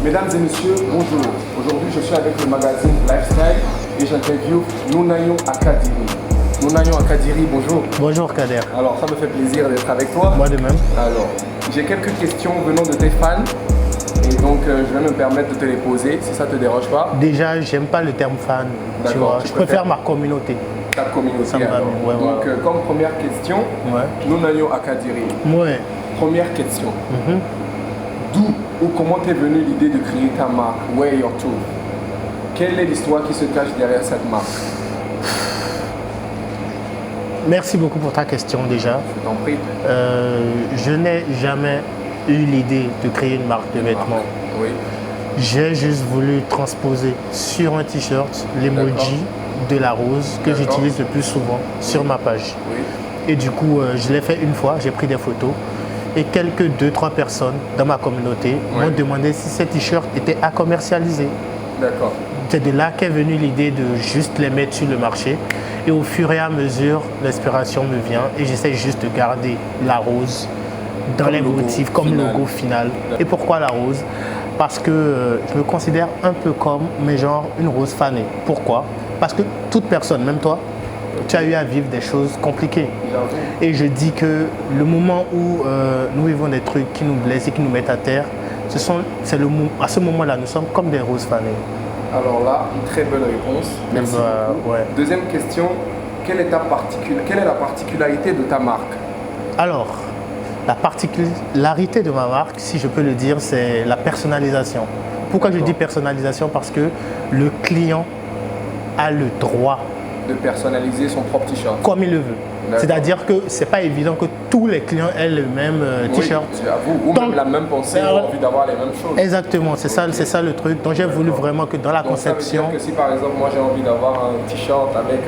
Mesdames et messieurs, bonjour. Aujourd'hui, je suis avec le magazine Lifestyle et j'interviewe Nounayo Akadiri. Nounayo Akadiri, bonjour. Bonjour Kader. Alors, ça me fait plaisir d'être avec toi. Moi de même. Alors, j'ai quelques questions venant de tes fans et donc je vais me permettre de te les poser si ça ne te dérange pas. Déjà, j'aime pas le terme fan. Tu vois. Je préfère ma communauté. Ta communauté. Ça me va, ouais, donc, comme première question, Nounayo Akadiri. Ouais. Première question. D'où ou comment t'es venue l'idée de créer ta marque Wear Your Truth? Quelle est l'histoire qui se cache derrière cette marque? Merci beaucoup pour ta question déjà. Je t'en prie. Je n'ai jamais eu l'idée de créer une marque de vêtements. Oui. J'ai juste voulu transposer sur un t-shirt l'emoji de la rose que j'utilise le plus souvent sur ma page. Oui. Et du coup, je l'ai fait une fois, j'ai pris des photos. Et quelques 2-3 personnes dans ma communauté m'ont demandé si ces t-shirts étaient à commercialiser. D'accord. C'est de là qu'est venue l'idée de juste les mettre sur le marché. Et au fur et à mesure, l'inspiration me vient et j'essaie juste de garder la rose dans les motifs comme logo final. Et pourquoi la rose? Parce que je me considère un peu comme, mais genre, une rose fanée. Pourquoi? Parce que toute personne, même toi, tu as eu à vivre des choses compliquées. Et je dis que le moment où nous vivons des trucs qui nous blessent et qui nous mettent à terre, à ce moment-là, nous sommes comme des roses fanées. Alors là, une très bonne réponse. Merci beaucoup. Deuxième question, quelle est la particularité de ta marque? Alors, la particularité de ma marque, si je peux le dire, c'est la personnalisation. Pourquoi je dis personnalisation? Parce que le client a le droit de personnaliser son propre t-shirt comme il le veut. C'est-à-dire que c'est pas évident que tous les clients aient le même t-shirt. Ou même la même pensée, ou envie d'avoir les mêmes choses. Exactement, c'est ça le truc. Donc j'ai voulu vraiment que dans la conception. Ça veut dire que si par exemple moi j'ai envie d'avoir un t-shirt avec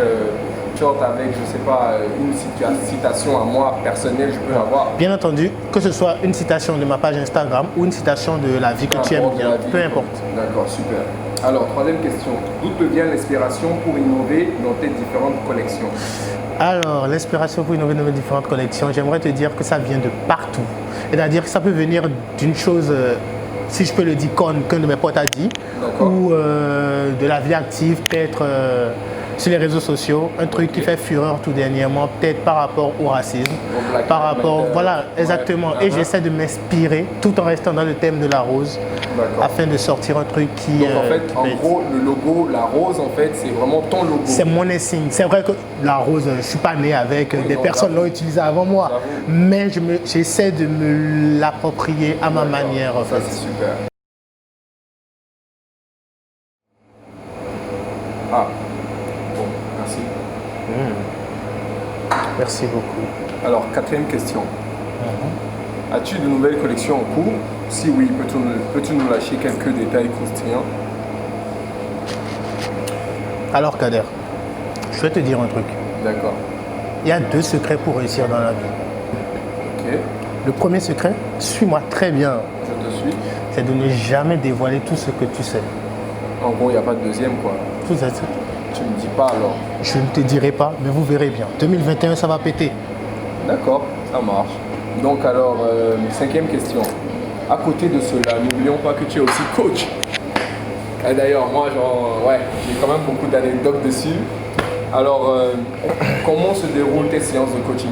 je sais pas, une citation à moi personnelle, je peux l'avoir. Bien entendu, que ce soit une citation de ma page Instagram ou une citation de la vie que tu aimes bien, peu importe. D'accord, super. Alors, troisième question. D'où te vient l'inspiration pour innover dans tes différentes collections? Alors, l'inspiration pour innover dans mes différentes collections, j'aimerais te dire que ça vient de partout. C'est-à-dire que ça peut venir d'une chose, si je peux le dire, qu'un de mes potes a dit, ou de la vie active, peut-être sur les réseaux sociaux, un truc qui fait fureur tout dernièrement, peut-être par rapport au racisme, par rapport, voilà, exactement. Et j'essaie de m'inspirer tout en restant dans le thème de la rose, afin de sortir un truc qui... Donc en fait, en gros, le logo, la rose, en fait, c'est vraiment ton logo. C'est mon insigne. C'est vrai que la rose, je ne suis pas né avec, des personnes l'ont utilisée avant moi, mais j'essaie de me l'approprier à ma manière. En fait. Ça, c'est super. Ah. Bon, merci. Merci beaucoup. Alors, quatrième question. As-tu de nouvelles collections en cours? Si oui, peux-tu nous lâcher quelques détails croustillants? Alors Kader, je vais te dire un truc. D'accord. Il y a 2 secrets pour réussir dans la vie. Ok. Le premier secret, suis-moi très bien. Je te suis. C'est de ne jamais dévoiler tout ce que tu sais. En gros, il n'y a pas de deuxième, quoi. Tout ça. Tu ne me dis pas alors? Je ne te dirai pas, mais vous verrez bien. 2021, ça va péter. D'accord, ça marche. Donc alors, cinquième question. À côté de cela, n'oublions pas que tu es aussi coach. Et d'ailleurs, moi, j'ai quand même beaucoup d'anecdotes dessus. Alors, comment se déroulent tes séances de coaching?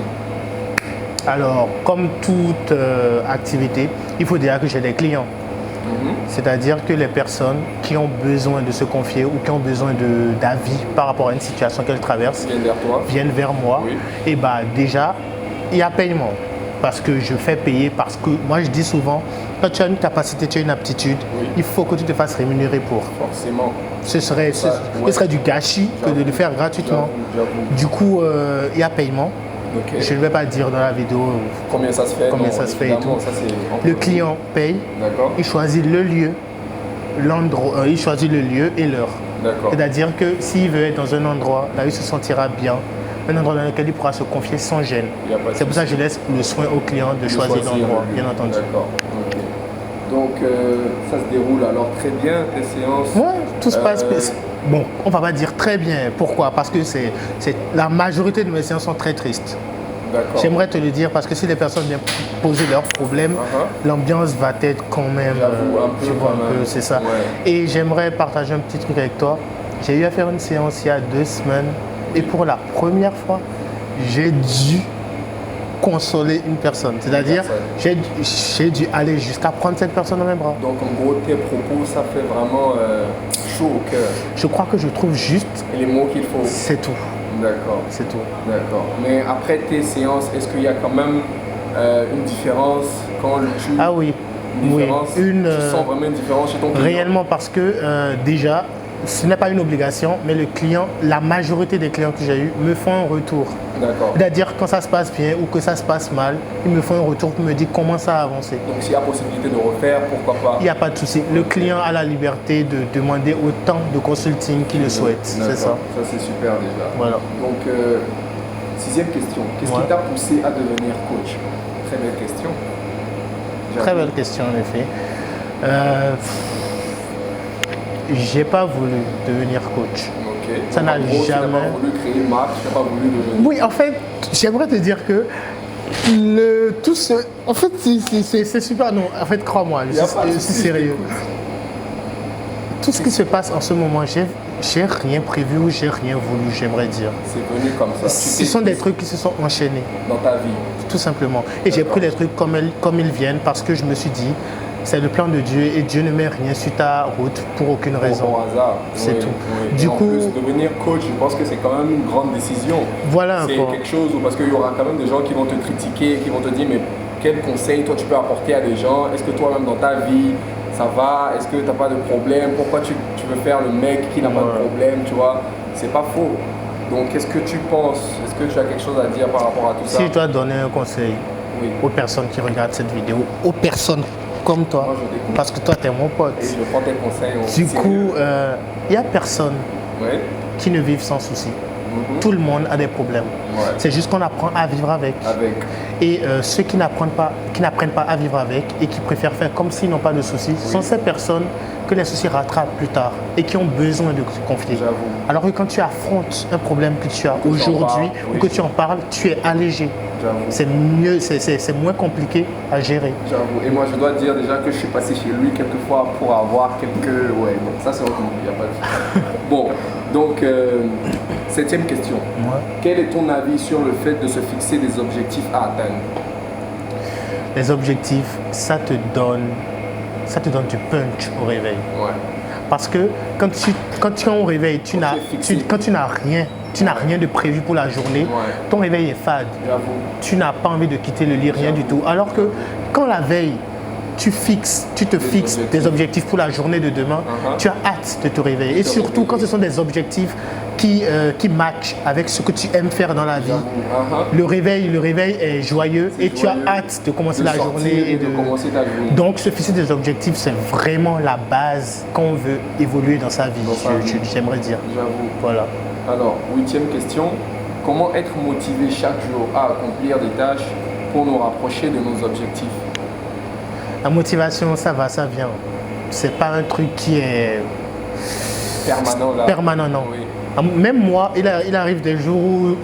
Alors, comme toute activité, il faut dire que j'ai des clients. C'est-à-dire que les personnes qui ont besoin de se confier ou qui ont besoin d'avis par rapport à une situation qu'elles traversent viennent vers moi. Oui. Et déjà, il y a paiement. Parce que je fais payer, parce que moi je dis souvent, quand tu as une capacité, tu as une aptitude, il faut que tu te fasses rémunérer pour. Forcément. Ce serait du gâchis que de le faire gratuitement. Du coup, il y a paiement. Je ne vais pas dire dans la vidéo combien ça se fait, et tout. Le client paye, il choisit le lieu, l'endroit, il choisit le lieu et l'heure. C'est-à-dire que s'il veut être dans un endroit, là il se sentira bien. Un endroit dans lequel il pourra se confier sans gêne. C'est pour ça que je laisse le soin au client de choisir l'endroit, bien entendu. D'accord. Donc ça se déroule alors très bien, tes séances? Oui, tout se passe. Bon, on ne va pas dire très bien. Pourquoi? Parce que la majorité de mes séances sont très tristes. D'accord. J'aimerais te le dire parce que si les personnes viennent poser leurs problèmes, l'ambiance va être quand même, J'avoue, un peu, tu vois, quand un peu, même. c'est ça. Ouais. Et j'aimerais partager un petit truc avec toi. J'ai eu à faire une séance il y a 2 semaines et pour la première fois, j'ai dû consoler une personne. C'est-à-dire, j'ai dû aller jusqu'à prendre cette personne dans mes bras. Donc en gros, tes propos, ça fait vraiment chaud au cœur. Je crois que je trouve juste, Et les mots qu'il faut. c'est tout. D'accord. C'est tout. D'accord. Mais après tes séances, est-ce qu'il y a quand même une différence quand tu... Ah oui. Une Oui. différence, tu sens vraiment une différence chez ton client? Réellement parce que déjà, ce n'est pas une obligation, mais le client, la majorité des clients que j'ai eus me font un retour. D'accord. C'est-à-dire quand ça se passe bien ou que ça se passe mal, ils me font un retour pour me dire comment ça a avancé. Donc s'il y a possibilité de refaire, pourquoi pas? Il n'y a pas de souci. Le client a la liberté de demander autant de consulting qu'il le souhaite. C'est ça. Ça c'est super déjà. Voilà. Donc 6e question. Qu'est-ce qui t'a poussé à devenir coach? Très belle question. Très belle question en effet. J'ai pas voulu devenir coach. Ok. Ça n'a En gros, jamais. Tu n'as pas voulu créer une marque, tu n'as pas voulu devenir. Oui, en fait, j'aimerais te dire que tout ce. En fait, c'est super. Non, en fait, crois-moi, je suis sérieux. Tout ce qui se passe en ce moment, j'ai rien prévu ou j'ai rien voulu, j'aimerais dire. C'est venu comme ça. Ce sont des trucs qui se sont enchaînés. Dans ta vie. Tout simplement. Et j'ai pris les trucs comme ils viennent parce que je me suis dit, c'est le plan de Dieu et Dieu ne met rien sur ta route pour aucune raison. Au hasard. C'est tout. Oui. Du en coup, plus, devenir coach, je pense que c'est quand même une grande décision. Voilà C'est encore. quelque chose où, parce qu'il y aura quand même des gens qui vont te critiquer, qui vont te dire, mais quel conseil toi tu peux apporter à des gens? Est-ce que toi-même dans ta vie, ça va? Est-ce que tu n'as pas de problème? Pourquoi tu veux faire le mec qui n'a pas de problème? Tu vois, c'est pas faux. Donc, qu'est-ce que tu penses? Est-ce que tu as quelque chose à dire par rapport à tout ça? Si je dois donner un conseil aux personnes qui regardent cette vidéo, aux personnes comme toi, Moi, je t'écoute. parce que toi, tu es mon pote. Et je prends tes conseils. Du coup, il n'y a personne qui ne vive sans souci. Tout le monde a des problèmes. Ouais. C'est juste qu'on apprend à vivre avec. Et ceux qui n'apprennent pas à vivre avec et qui préfèrent faire comme s'ils n'ont pas de soucis, ce sont ces personnes que les soucis rattrapent plus tard et qui ont besoin de se confier. J'avoue. Alors que quand tu affrontes un problème que tu as aujourd'hui ou que tu en parles, tu es allégé. C'est mieux, c'est moins compliqué à gérer. J'avoue. Et moi, je dois dire déjà que je suis passé chez lui quelques fois pour avoir quelques... Ouais, bon, ça c'est autre chose, il n'y a pas de... Bon, donc, 7e question. Quel est ton avis sur le fait de se fixer des objectifs à atteindre? Les objectifs, ça te donne du punch au réveil. Ouais. Parce que quand tu es au réveil, quand tu n'as rien de prévu pour la journée, ton réveil est fade. J'avoue. Tu n'as pas envie de quitter le lit, rien du tout. Alors que quand la veille, tu te fixes des objectifs pour la journée de demain, tu as hâte de te réveiller. Et surtout quand ce sont des objectifs qui matchent avec ce que tu aimes faire dans la vie. Le réveil est joyeux et tu as hâte de commencer la journée. Donc se fixer des objectifs, c'est vraiment la base quand on veut évoluer dans sa vie, j'aimerais dire. J'avoue. Voilà. Alors, 8e question. Comment être motivé chaque jour à accomplir des tâches pour nous rapprocher de nos objectifs? La motivation, ça va, ça vient. C'est pas un truc qui est permanent, non. Oui. Même moi, il arrive des jours où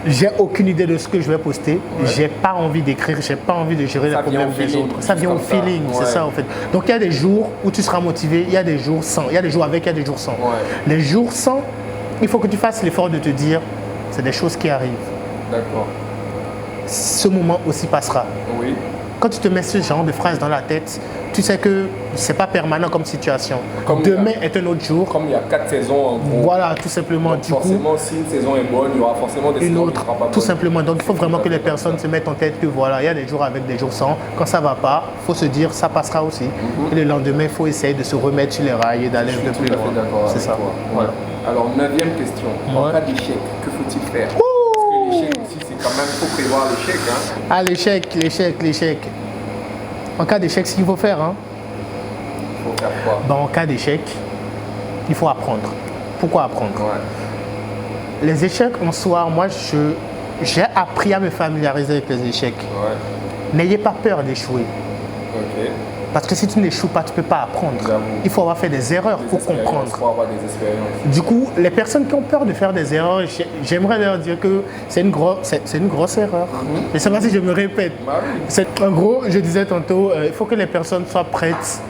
j'ai aucune idée de ce que je vais poster. J'ai pas envie d'écrire, j'ai pas envie de gérer les problèmes des autres. Ça vient au feeling, c'est ça en fait. Donc il y a des jours où tu seras motivé, il y a des jours sans, il y a des jours avec, il y a des jours sans. Les jours sans, il faut que tu fasses l'effort de te dire, c'est des choses qui arrivent. D'accord. Ce moment aussi passera. Oui. Quand tu te mets ce genre de phrase dans la tête, tu sais que c'est pas permanent comme situation. Demain est un autre jour. Comme il y a 4 saisons en gros. Voilà, tout simplement. Donc, forcément, si une saison est bonne, il y aura forcément des saisons qui ne seront pas bonnes. Tout simplement. Donc il faut vraiment que les personnes se mettent en tête que voilà, il y a des jours avec, des jours sans. Quand ça va pas, il faut se dire ça passera aussi. Et le lendemain, il faut essayer de se remettre sur les rails et d'aller un peu plus loin. C'est ça. Voilà. Alors 9e question. En cas d'échec, que faut-il faire? L'échec aussi, c'est quand même, il faut prévoir l'échec. Ah, l'échec. En cas d'échec, ce qu'il faut faire. Il faut faire quoi? En cas d'échec, il faut apprendre. Pourquoi apprendre? Les échecs en soi, moi, j'ai appris à me familiariser avec les échecs. N'ayez pas peur d'échouer. Parce que si tu n'échoues pas, tu ne peux pas apprendre. J'avoue. Il faut avoir fait des erreurs pour comprendre. Pour avoir des expériences. Du coup, les personnes qui ont peur de faire des erreurs, j'aimerais leur dire que c'est une grosse erreur. Je ne sais pas si je me répète. Bah oui. En gros, je disais tantôt, il faut que les personnes soient prêtes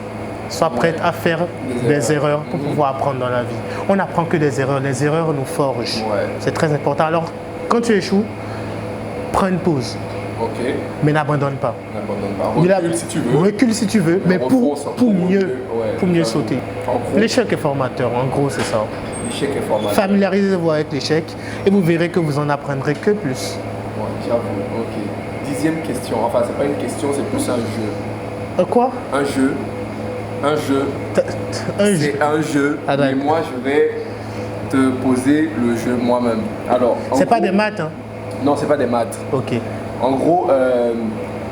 à faire des erreurs pour pouvoir apprendre dans la vie. On n'apprend que des erreurs. Les erreurs nous forgent. Ouais. C'est très important. Alors, quand tu échoues, prends une pause, Ok. mais n'abandonne pas. N'abandonne pas. Recule si tu veux. Recule si tu veux, mais pour mieux, Ouais. pour mieux sauter. En gros, L'échec est formateur, en gros, c'est ça. l'échec est formateur. Familiarisez-vous avec l'échec et vous verrez que vous en apprendrez que plus. Ouais, j'avoue. Ok. 10e question. Enfin, c'est pas une question, c'est plus un jeu. Quoi? Un jeu. Un jeu. Un jeu. C'est un jeu. Ah, mais d'accord. moi, je vais te poser le jeu moi-même. Alors. C'est pas gros- des maths, hein? Non, c'est pas des maths. Ok. En gros,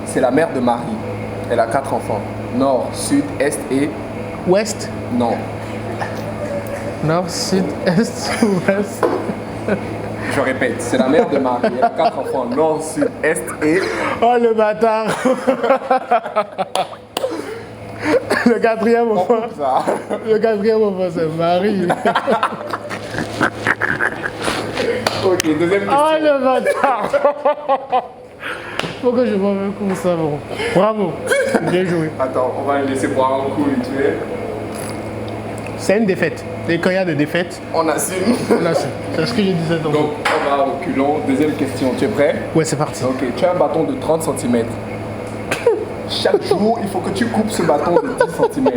c'est la mère de Marie. Elle a 4 enfants. Nord, sud, est et... Ouest, Non. nord, sud, est, ouest. Je répète, c'est la mère de Marie. Elle a 4 enfants. Nord, sud, est et... Oh le bâtard! Le quatrième On enfant, coupe ça. le quatrième enfant c'est Marie. Ok, deuxième question. Oh le bâtard! Faut que je vois un coup ça, bon. Bravo, bien joué. Attends, on va le laisser boire un coup vite fait. C'est une défaite. Et quand il y a des défaites, On assume. là c'est ce que je disais tantôt. Donc, on va au reculons. Deuxième question. Tu es prêt? Ouais, c'est parti. Ok, tu as un bâton de 30 cm. Chaque jour, il faut que tu coupes ce bâton de 10 cm.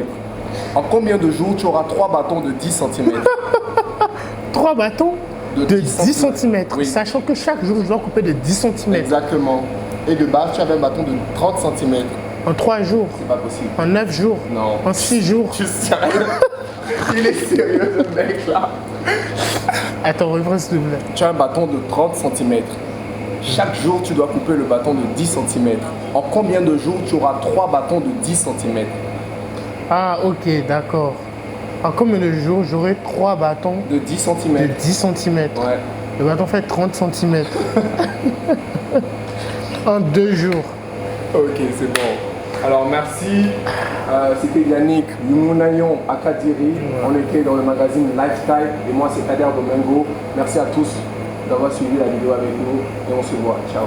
En combien de jours tu auras 3 bâtons de 10 cm? 3 bâtons De de 10 10 cm, Oui. sachant que chaque jour je dois couper de 10 cm. Exactement. Et de base, tu avais un bâton de 30 cm. En 3 jours, C'est pas possible. en 9 jours, Non. en 6 jours. Tu sais sérieux? Il est sérieux, ce mec là. Attends, reprends s'il te plaît. Tu as un bâton de 30 cm. Chaque jour, tu dois couper le bâton de 10 cm. En combien de jours tu auras 3 bâtons de 10 cm? Ah, ok, d'accord. En combien de jours j'aurai 3 bâtons De 10 de cm. 10 cm? Ouais. Le bâton fait 30 cm. En 2 jours. Ok, c'est bon. Alors merci. C'était Yannick Youmounayon à Kadiri. On était dans le magazine Lifestyle et moi c'est Kader Domingo. Merci à tous d'avoir suivi la vidéo avec nous et on se voit. Ciao.